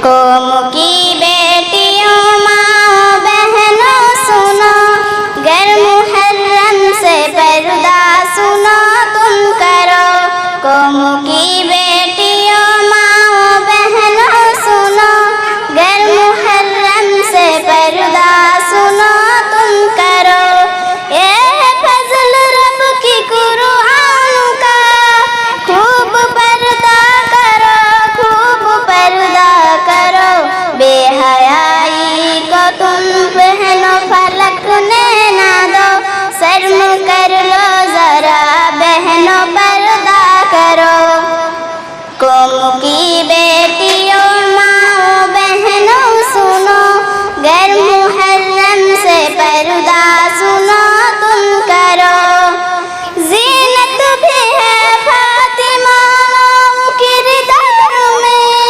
قوم کی بیٹیوں ماں بہنوں سنو، گر محرم سے پردہ سنو تم کرو۔ قوم کی بیٹیوں ماں بہنوں سنو، گر محرم سے پردہ سنو تم کرو۔ یہ فضل رب کی قرآن کا، خوب پردہ کرو، خوب پردہ کرو۔ بے حیائی کو تم پہنو، فلک نے نہ دو، شرم کر لو ذرا بہنوں پردہ کرو۔ قوم کی بیٹیوں ماں بہنوں سنو، گر محرم سے پردہ سنو تم کرو۔ زینت بھی ہے فاطمہ نام کردار میں،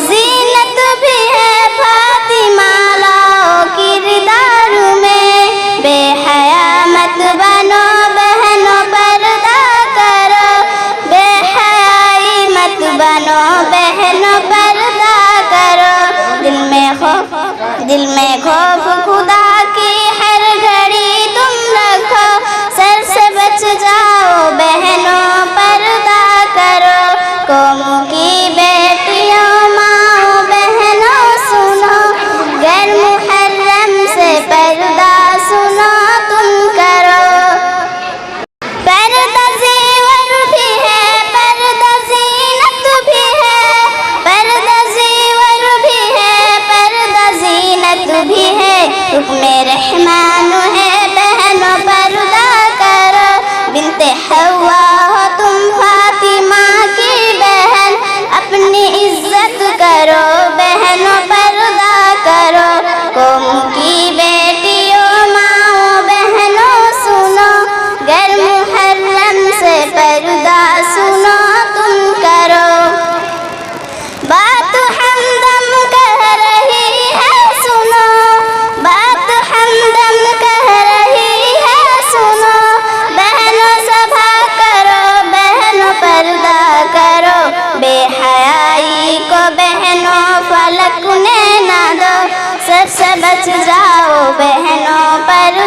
زینت بھی ہے فاطمہ لاؤ کردار میں۔ بے حیا مت بنو بہنوں پردہ کرو، بے حیائی مت بنو بہنوں پردہ کرو۔ دل میں خوف خدا کی ہر گھڑی تم رکھو، سر سے بچ جاؤ بہنوں پردہ کرو۔ قوم کی بیٹیوں ماں بہنوں سنو، گر محرم سے پردہ سنو تم کرو۔ پردہ زیور بھی ہے، پردہ زینت بھی ہے، پردہ زیور بھی ہے، پردہ زینت بھی ہے۔ حکم رحمان ہے بہنوں پردہ کرو، بنت حوا ہو تم فاطمہ کی بہن، اپنی عزت کرو بہنوں پردہ کرو۔ قوم کی بیٹیوں ماں بہنوں سنو، گر محرم سے پردہ سنو تم کرو۔ بات ہمدم کہہ رہی ہے سنو، بات ہمدم کہہ رہی ہے سنو، بہنوں سبھا کرو بہنوں پردہ کرو۔ بے حیائی کو بہنوں فلک نے نہ دو، سب سے بچ جاؤ بہنوں پردہ